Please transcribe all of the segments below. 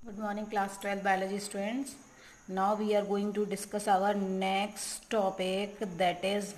Good morning, class 12 biology students. Now we are going to discuss our next topic, that is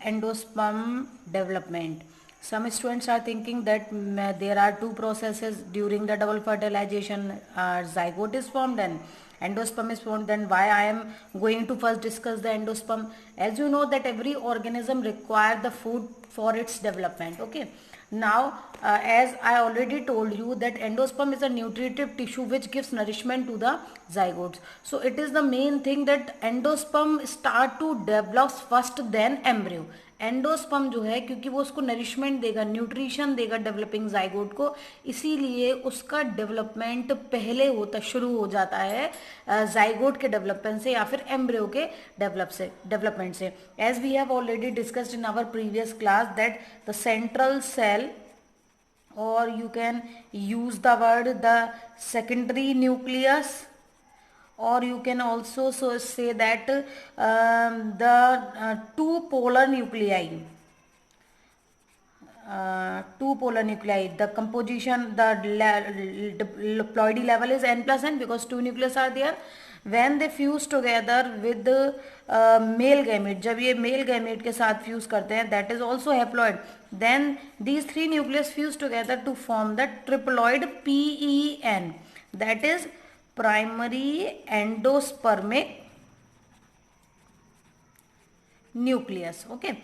endosperm development. Some students are thinking that there are two processes during the double fertilization. Zygote is formed and endosperm is formed. Then why I am going to first discuss the endosperm? As you know that every organism requires the food for its development. Okay. Now, as I already told you that endosperm is a nutritive tissue which gives nourishment to the zygotes. So it is the main thing that endosperm start to develop first then embryo. Endosperm जो है क्योंकि वो उसको nourishment देगा, nutrition देगा developing zygote को, इसीलिए उसका डेवलपमेंट पहले होता शुरू हो जाता है जाइगोट के डेवलपमेंट से या फिर एम्ब्रियो के डेवलपमेंट से. As we have already discussed in our previous class that the central cell, or you can use the word the secondary nucleus, or you can also say that the two polar nuclei, the composition, the ploidy level is n plus n because two nucleus are there. When they fuse together with the male gamete, जब ये male gamete के साथ fuse करते हैं, that is also haploid. Then these three nucleus fuse together to form the triploid PEN, that is primary endospermic nucleus. Okay.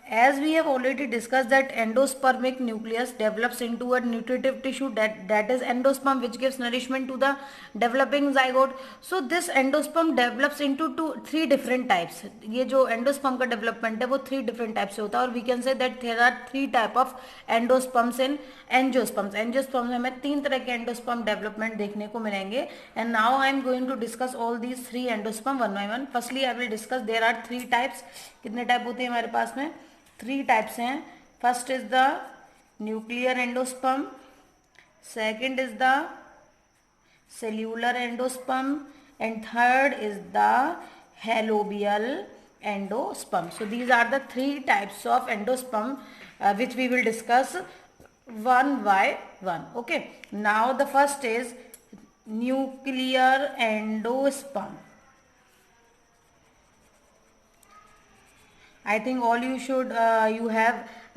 As we have already discussed that endospermic nucleus develops into a nutritive tissue, that is endosperm, which gives nourishment to the developing zygote. So this endosperm develops into three different types. ये जो endosperm का development है वो three different types से होता है, और we can say that there are three type of endosperms in angiosperms. Angiosperms में हमें तीन तरह के endosperm development देखने को मिलेंगे. And now I am going to discuss all these three endosperm one by one. Firstly I will discuss there are three types. कितने type होते हैं हमारे पास में? थ्री टाइप्स हैं. First is the nuclear endosperm, second is the cellular endosperm, and third is the helobial endosperm. So these are the three types of endosperm which we will discuss one by one. Okay, now the first is nuclear endosperm. I think all you should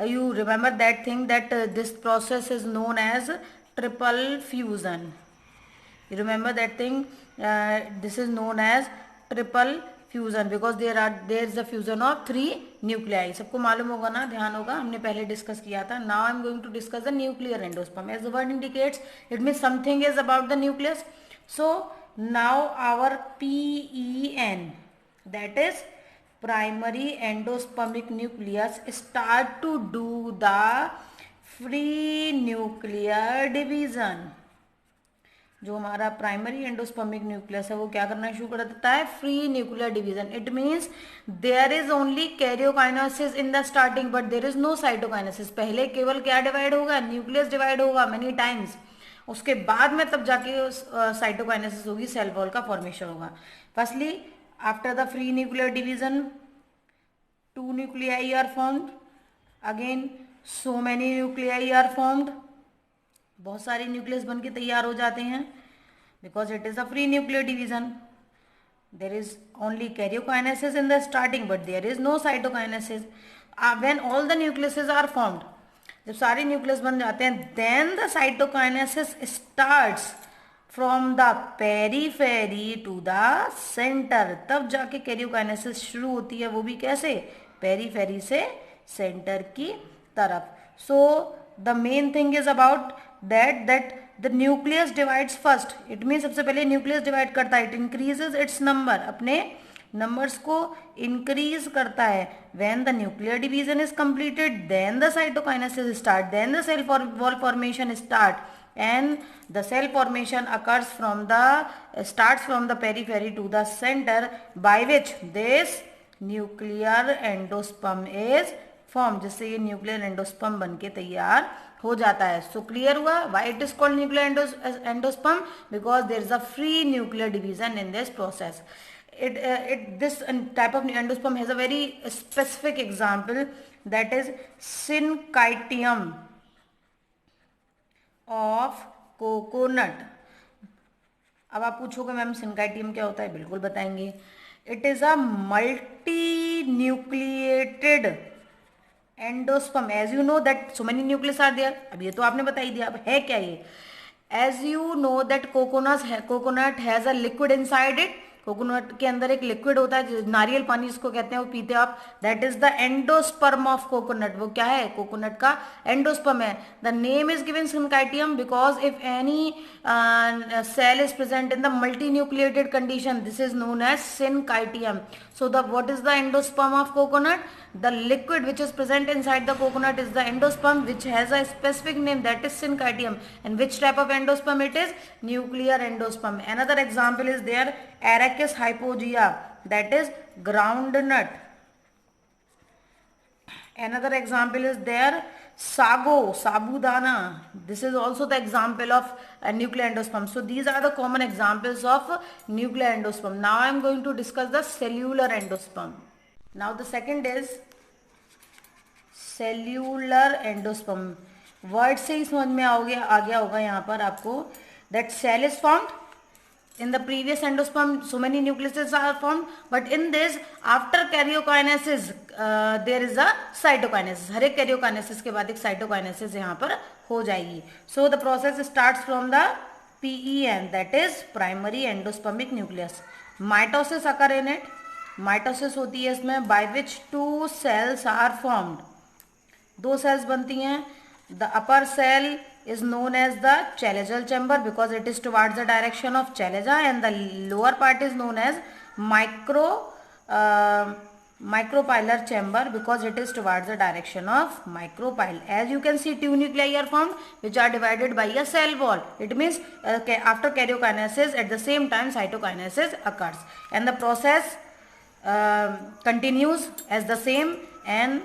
you remember that thing that this process is known as triple fusion. You remember that thing? This is known as triple fusion because there is a fusion of three nuclei. सबको मालूम होगा ना, ध्यान होगा, हमने पहले discuss किया था. Now I am going to discuss the nuclear endosperm. As the word indicates, it means something is about the nucleus. So now our PEN, that is primary endospermic nucleus, start to do the free nuclear division. जो हमारा primary endospermic nucleus है वो क्या करना शुरू कर देता है? Free nuclear division. It means there is only karyokinesis in the starting but there is no cytokinesis. पहले केवल क्या डिवाइड होगा? न्यूक्लियस डिवाइड होगा मेनी टाइम्स. उसके बाद में तब जाके साइटोकाइनेसिस होगी, सेल वॉल का फॉर्मेशन होगा. Firstly after the free nuclear division, two nuclei are formed. Again so many nuclei are formed. बहुत सारे न्यूक्लियस बन के तैयार हो जाते हैं because it is a free nuclear division. There is only karyokinesis in the starting but there is no cytokinesis. When all the nucleuses are formed, जब सारे न्यूक्लियस बन जाते हैं, then the cytokinesis starts from the periphery to the centre. तब जाके karyokinesis शुरू होती है, वो भी कैसे? पेरीफेरी से सेंटर की तरफ. So the main thing is about that the nucleus divides first. It mean सबसे पहले न्यूक्लियस डिवाइड करता है. इट इंक्रीजेज इट्स नंबर, अपने नंबर्स को इंक्रीज करता है. When the nuclear division is completed then the cytokinesis start, then the cell wall formation start, and the cell formation occurs starts from the periphery to the center, by which this nuclear endosperm is formed. जिससे ये nuclear endosperm बन के तैयार हो जाता है. So clear हुआ why it is called nuclear endosperm? Because there is a free nuclear division in this process. This type of endosperm has a very specific example, that is syncytium of coconut. अब आप पूछोगे ma'am सिनकाइटियम क्या होता है, बिल्कुल बताएंगे. It is a multi nucleated endosperm. As you know that so many nucleus are there. अब ये तो आपने बता ही दिया. अब है क्या ये? As you know that coconut has a liquid inside it. Coconut के अंदर एक लिक्विड होता है, नारियल पानी जिसको कहते हैं, वो पीते हो आप. That is the endosperm of coconut. वो क्या है? कोकोनट का एंडोस्पर्म है. The name is given syncytium because if any cell is present in the multinucleated condition, this is known as syncytium. So the what is the endosperm of coconut? The liquid which is present inside the coconut is the endosperm, which has a specific name, that is syncytium. And which type of endosperm it is? Nuclear endosperm. Another example is there, Arachis hypogea, that is groundnut. Another example is there, sago, sabudana. This is also the example of a nuclear endosperm. So these are the common examples of nuclear endosperm. Now I am going to discuss the cellular endosperm. Now the second is cellular endosperm. Word से ही समझ में आ गया होगा यहाँ पर आपको. That cell is formed. In the previous endosperm, so many nucleuses are formed, but in this, after karyokinesis, there is a cytokinesis. हर एक karyokinesis के बाद एक cytokinesis यहाँ पर हो जाएगी. So the process starts from the PEN, that is primary endospermic nucleus. Mitosis occur in it. Mitosis होती है इसमें, by which two cells are formed. दो cells बनती हैं. The upper cell is known as the chalazial chamber because it is towards the direction of chalaza, and the lower part is known as micropylar chamber because it is towards the direction of micropyle. As you can see, two nuclei are formed which are divided by a cell wall. It means after karyokinesis, at the same time cytokinesis occurs, and the process continues as the same, and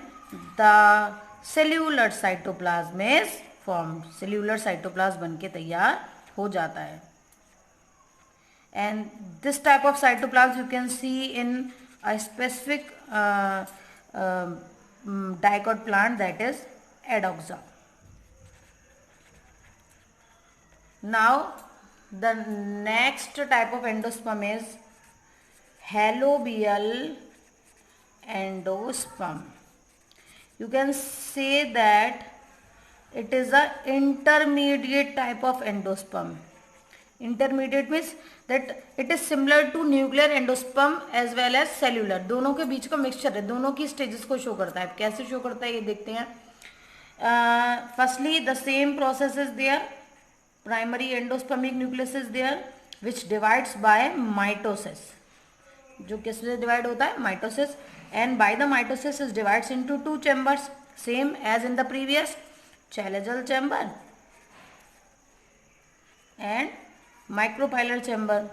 the cellular cytoplasm is formed. Cellular cytoplasm बनके तैयार हो जाता है. And this type of cytoplasm you can see in a specific dicot plant, that is Adoxa. Now the next type of endosperm is halobial endosperm. You can say that it is a intermediate type of endosperm. Intermediate means that it is similar to nuclear endosperm as well as cellular. दोनों के बीच का mixture है, दोनों की stages को show करता है. कैसे शो करता है ये देखते हैं. Firstly, the same process is there. Primary endospermic nucleus is there which divides by mitosis. जो किससे डिवाइड होता है? Mitosis. And by the mitosis it divides into two chambers, same as in the previous, chalazial chamber and micropylar chamber.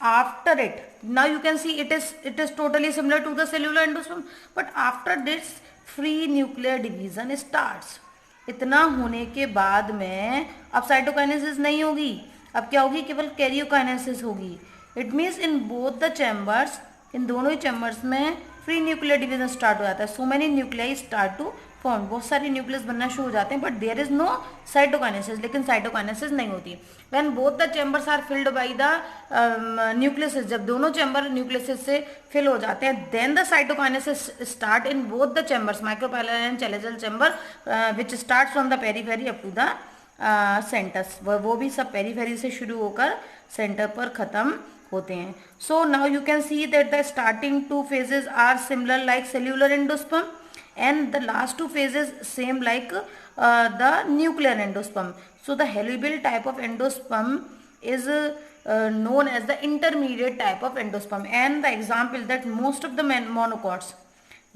After it, now you can see it is totally similar to the cellular endosperm, but after this free nuclear division starts. इतना होने के बाद में अब cytokinesis नहीं होगी, अब क्या होगी? केवल कैरियोकाइनेसिस होगी. It means in both the chambers, इन दोनों ही चैम्बर्स में फ्री न्यूक्लियर डिवीजन स्टार्ट हो जाता है. So many nuclei start to form. बहुत सारे न्यूक्लियस बनना शुरू हो जाते हैं, but there is no cytokinesis. लेकिन साइटोकाइनेसिस नहीं होती. When both the chambers are filled by the nucleus, जब दोनों चैम्बर न्यूक्लियस से फिल हो जाते हैं, then the cytokinesis start in both the chambers, micropylar and chalazial chamber, which start from the periphery up to the centres. वो भी सब periphery से शुरू होकर सेंटर पर खत्म होते हैं. So now you can see that the starting two phases are similar like cellular endosperm, and the last two phases same like the nuclear endosperm. So the halobial type of endosperm is known as the intermediate type of endosperm. And the example that most of the monocots,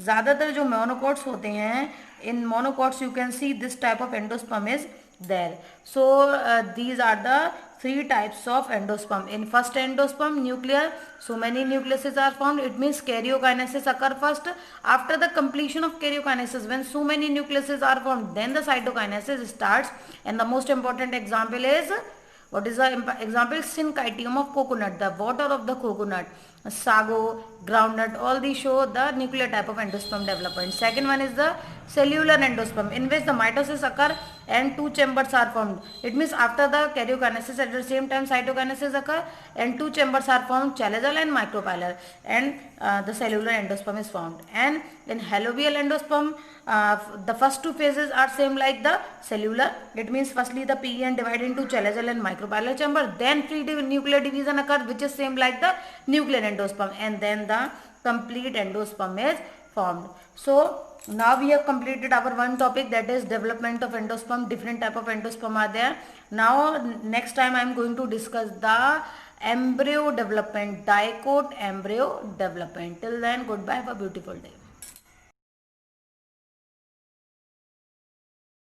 ज़्यादातर जो monocots होते हैं, in monocots you can see this type of endosperm is there. So these are the three types of endosperm. In first endosperm, nuclear, so many nucleuses are formed. It means karyokinesis occur first. After the completion of karyokinesis, when so many nucleuses are formed, then the cytokinesis starts. And the most important example is, what is the example? Syncytium of coconut, the water of the coconut. sago, groundnut, all these show the nuclear type of endosperm development. Second one is the cellular endosperm, in which the mitosis occur and two chambers are formed. It means after the karyokinesis, at the same time cytokinesis occur and two chambers are formed, chalazal and micropylar, and the cellular endosperm is formed. And in halobial endosperm, the first two phases are same like the cellular. It means firstly the PEN divided into chalazal and micropylar chamber, then free nuclear division occurs, which is same like the nuclear endosperm, and then the complete endosperm is formed. So now we have completed our one topic, that is development of endosperm. Different type of endosperm are there. Now next time I am going to discuss the embryo development, dicot embryo development. Till then, goodbye, have a beautiful day.